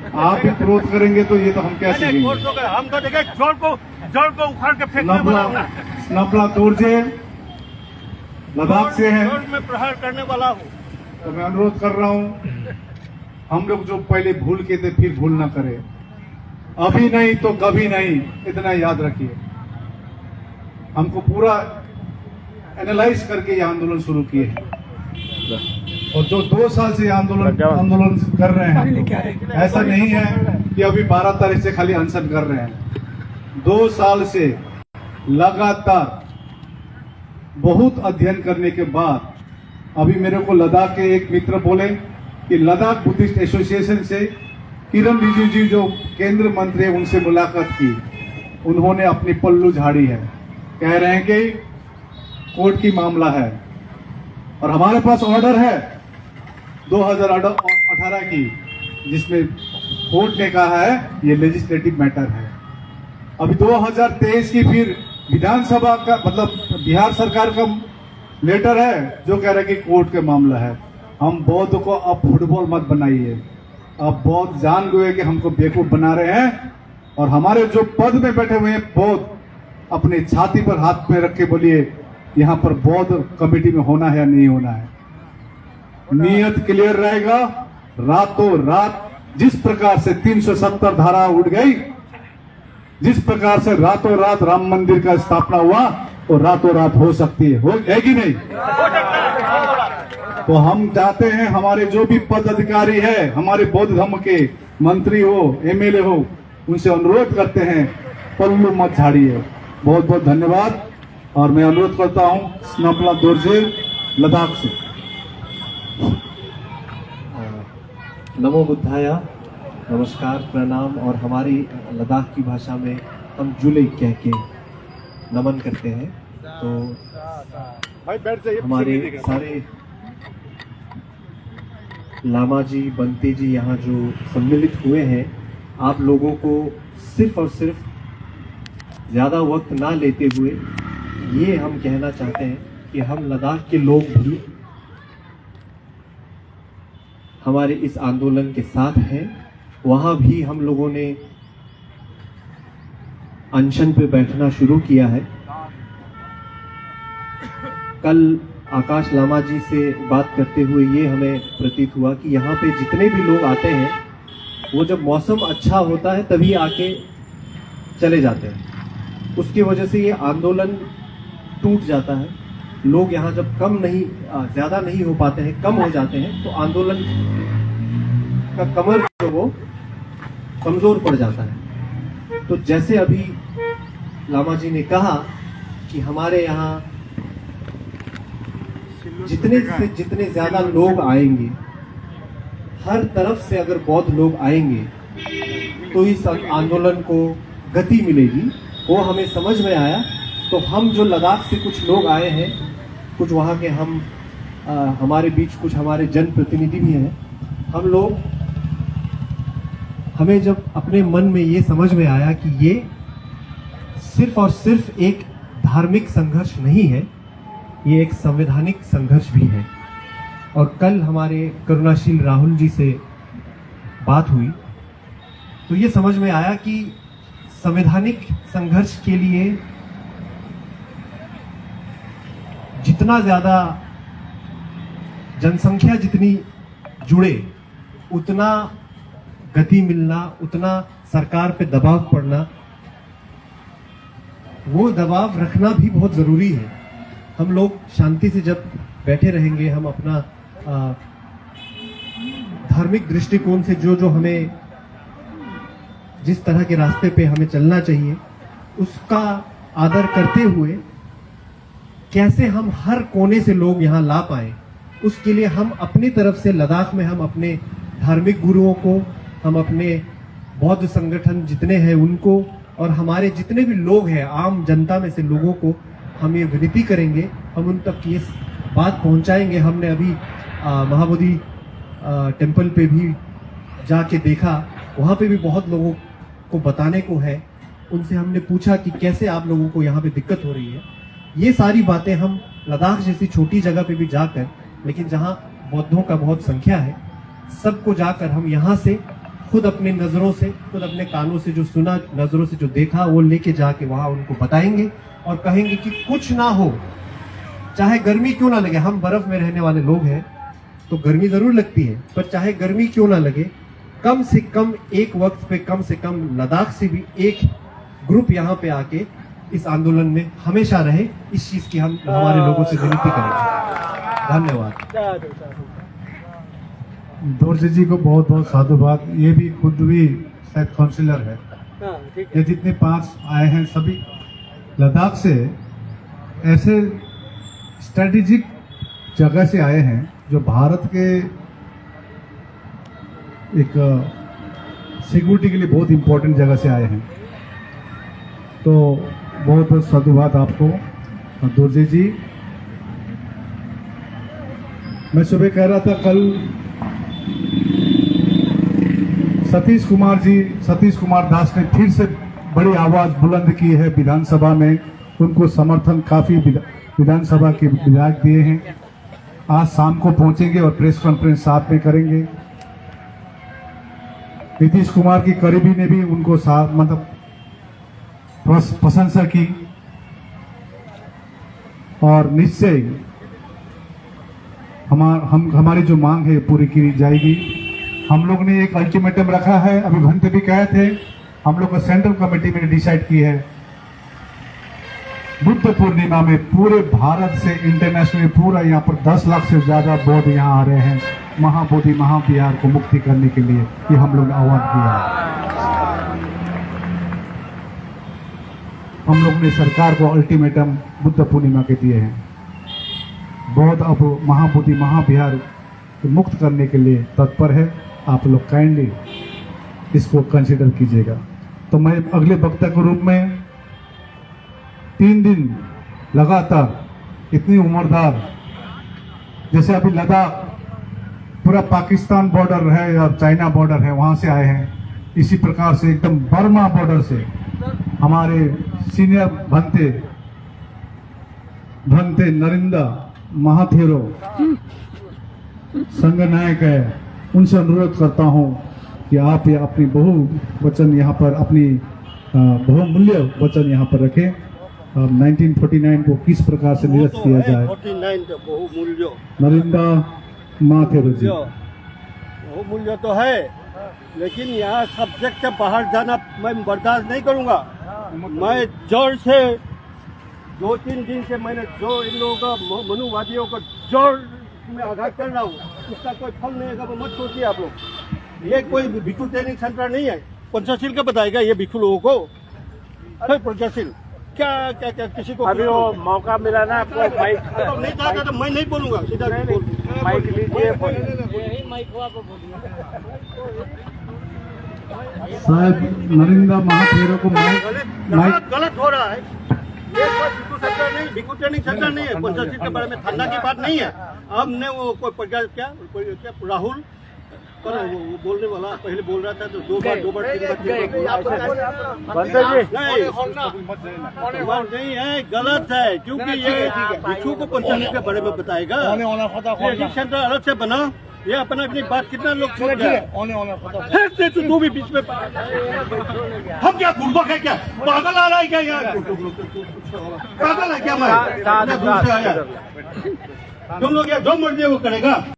आप भी क्रोध करेंगे तो ये तो हम क्या सीखेंगे। हम तो देखे जड़ को उखाड़ के फेंकने वाला हूँ। स्नपला तोड़जे लद्दाख से है, जड़ में प्रहार करने वाला हूँ। तो मैं अनुरोध कर रहा हूँ, हम लोग जो पहले भूल के थे फिर भूल ना करें। अभी नहीं तो कभी नहीं, इतना याद रखिए। हमको पूरा एनालाइज करके ये आंदोलन शुरू किए हैं, और जो 2 साल से आंदोलन कर रहे हैं, ऐसा नहीं है कि अभी 12 तारीख से खाली अनशन कर रहे हैं। 2 साल से लगातार बहुत अध्ययन करने के बाद अभी मेरे को लद्दाख के एक मित्र बोले कि लद्दाख बुद्धिस्ट एसोसिएशन से किरण रिजिजू जी जो केंद्र मंत्री है उनसे मुलाकात की, उन्होंने अपनी पल्लू झाड़ी है, कह रहे हैं कि कोर्ट की मामला है और हमारे पास ऑर्डर है 2018 की, जिसमें कोर्ट ने कहा है ये लेजिस्लेटिव मैटर है। अभी 2023 की फिर विधानसभा का मतलब बिहार सरकार का लेटर है जो कह रहा है कि कोर्ट का मामला है। हम बौद्ध को अब फुटबॉल मत बनाइए, अब बौद्ध जान गए कि हमको बेवकूफ बना रहे हैं, और हमारे जो पद में बैठे हुए हैं बौद्ध अपने छाती पर हाथ में रख के बोलिए यहाँ पर बौद्ध कमेटी में होना है या नहीं होना है। नियत क्लियर रहेगा। रातों रात जिस प्रकार से 370 धारा उड़ गई, जिस प्रकार से रातों रात राम मंदिर का स्थापना हुआ, तो रातों रात हो सकती है, है कि नहीं? तो हम चाहते हैं हमारे जो भी पद अधिकारी है, हमारे बौद्ध धर्म के मंत्री हो, एमएलए हो, उनसे अनुरोध करते हैं पल्लू मत झाड़िए। बहुत बहुत धन्यवाद। और मैं अनुरोध करता हूं स्नपला तोड़जे लद्दाख से। नमो बुद्धाया, नमस्कार, प्रणाम। और हमारी लद्दाख की भाषा में हम जुले कह के नमन करते हैं। तो हमारे सारे लामा जी, बंते जी यहाँ जो सम्मिलित हुए हैं, आप लोगों को सिर्फ और सिर्फ ज़्यादा वक्त ना लेते हुए ये हम कहना चाहते हैं कि हम लद्दाख के लोग भी हमारे इस आंदोलन के साथ हैं। वहाँ भी हम लोगों ने अनशन पे बैठना शुरू किया है। कल आकाश लामा जी से बात करते हुए ये हमें प्रतीत हुआ कि यहाँ पे जितने भी लोग आते हैं वो जब मौसम अच्छा होता है तभी आके चले जाते हैं। उसकी वजह से ये आंदोलन टूट जाता है। लोग यहाँ जब ज़्यादा नहीं हो पाते हैं, कम हो जाते हैं, तो आंदोलन का कमर जो वो कमज़ोर पड़ जाता है। तो जैसे अभी लामा जी ने कहा कि हमारे यहाँ जितने से जितने ज़्यादा लोग आएंगे, हर तरफ से अगर बौद्ध लोग आएंगे तो इस आंदोलन को गति मिलेगी। वो हमें समझ में आया। तो हम जो लद्दाख से कुछ लोग आए हैं, कुछ वहाँ के हमारे बीच कुछ हमारे जनप्रतिनिधि भी हैं, हम लोग हमें जब अपने मन में ये समझ में आया कि ये सिर्फ और सिर्फ एक धार्मिक संघर्ष नहीं है, ये एक संवैधानिक संघर्ष भी है। और कल हमारे करुणाशील राहुल जी से बात हुई तो ये समझ में आया कि संवैधानिक संघर्ष के लिए जितना ज़्यादा जनसंख्या जितनी जुड़े, उतना गति मिलना, उतना सरकार पे दबाव पड़ना, वो दबाव रखना भी बहुत ज़रूरी है। हम लोग शांति से जब बैठे रहेंगे, हम अपना धार्मिक दृष्टिकोण से जो हमें जिस तरह के रास्ते पे हमें चलना चाहिए उसका आदर करते हुए कैसे हम हर कोने से लोग यहाँ ला पाए, उसके लिए हम अपनी तरफ से लद्दाख में हम अपने धार्मिक गुरुओं को, हम अपने बौद्ध संगठन जितने हैं उनको, और हमारे जितने भी लोग हैं आम जनता में से लोगों को हम ये विनती करेंगे, हम उन तक ये बात पहुंचाएंगे। हमने अभी महाबोधि टेम्पल पे भी जाके देखा, वहाँ पे भी बहुत लोगों को बताने को है। उनसे हमने पूछा कि कैसे आप लोगों को यहाँ पे दिक्कत हो रही है। ये सारी बातें हम लद्दाख जैसी छोटी जगह पे भी जाकर, लेकिन जहाँ बौद्धों का बहुत संख्या है, सबको जाकर हम यहाँ से खुद अपनी नजरों से, खुद अपने कानों से जो सुना, नजरों से जो देखा, वो लेके जाके वहां उनको बताएंगे और कहेंगे कि कुछ ना हो, चाहे गर्मी क्यों ना लगे। हम बर्फ में रहने वाले लोग हैं तो गर्मी जरूर लगती है, पर चाहे गर्मी क्यों ना लगे, कम से कम एक वक्त पे कम से कम लद्दाख से भी एक ग्रुप यहाँ पे आके इस आंदोलन में हमेशा रहे। इस चीज की हम हमारे लोगों से विनती करेंगे। धन्यवाद। दोरजे जी को बहुत बहुत साधुवाद। ये भी खुद भी शायद काउंसिलर है। ये जितने 5 आए हैं सभी लद्दाख से, ऐसे स्ट्रेटेजिक जगह से आए हैं जो भारत के एक सिक्योरिटी के लिए बहुत इंपॉर्टेंट जगह से आए हैं। तो बहुत बहुत साधुवाद आपको दोरजे जी। मैं सुबह कह रहा था कल सतीश कुमार दास ने फिर से बड़ी आवाज बुलंद की है विधानसभा में। उनको समर्थन काफी विधानसभा के विधायक दिए हैं। आज शाम को पहुंचेंगे और प्रेस कॉन्फ्रेंस साथ में करेंगे। नीतीश कुमार की करीबी ने भी उनको मतलब प्रशंसा की और निश्चय हमारी जो मांग है पूरी की जाएगी। हम लोग ने एक अल्टीमेटम रखा है, अभी घंटे भी कहे थे, हम लोग को सेंट्रल कमेटी में डिसाइड की है बुद्ध पूर्णिमा में पूरे भारत से इंटरनेशनली पूरा यहाँ पर 10 लाख से ज्यादा बौद्ध यहाँ आ रहे हैं महाबोधि महाविहार को मुक्ति करने के लिए। ये हम लोग ने आह्वान किया है। हम लोग ने सरकार को अल्टीमेटम बुद्ध पूर्णिमा के दिए हैं। बौद्ध अब महाबोधि महाविहार को मुक्त करने के लिए तत्पर है। आप लोग काइंडली इसको कंसिडर कीजिएगा। तो मैं अगले वक्ता के रूप में 3 दिन लगातार इतनी उम्रदार, जैसे अभी लद्दाख पूरा पाकिस्तान बॉर्डर है या चाइना बॉर्डर है, वहां से आए हैं, इसी प्रकार से एकदम बर्मा बॉर्डर से हमारे सीनियर भंते नरिंदा महाथेरो संघ नायक है, उनसे अनुरोध करता हूं कि आप ये अपनी बहुवचन यहाँ पर, अपनी बहुमूल्य वचन यहाँ पर रखें। 1949 को किस प्रकार से निरस्त किया जाए। 49 तो बहुमूल्य नरिंदा माथेरो जी, बहुमूल्य तो है, लेकिन यहाँ सब्जेक्ट से बाहर जाना मैं बर्दाश्त नहीं करूँगा। मैं जोर से 2-3 दिन से मैंने जो इन लोगों का मनुवादियों को जोर में आघात कर रहा हूँ, उसका कोई फल नहीं है। मत सोचिए आप लोग, ये कोई भिक्षु ट्रेनिंग सेंटर नहीं है। पंचशील का बताएगा ये भिक्षु लोगों को? अरे पंचशील क्या क्या क्या किसी को अभी वो मौका मिला ना आपको माइक नहीं चाहता तो मैं नहीं बोलूंगा, सीधा माइक लीजिए। शायद नरिंदा महाथेरो को गलत हो रहा है। ये कोई भिक्षु सेंटर नहीं, भिक्षु ट्रेनिंग सेंटर नहीं है। पंचायत के बारे में ठंडा की बात नहीं है। हमने वो कोई क्या राहुल पर वो बोलने वाला पहले बोल रहा था तो दो बार 3 बार नहीं है, गलत है। क्योंकि ये भिक्षु को पंचायत के बारे में बताएगा। ट्रेनिंग सेंटर अलग से बना, ये अपना अपनी बात कितना लोग सुन रहे हैं। तू भी बीच में हम क्या बुड़बक है, क्या पागल आ रहा है क्या? यहाँ पागल है क्या? मैं दूर से आया, तुम लोग जो मर्जी वो करेगा।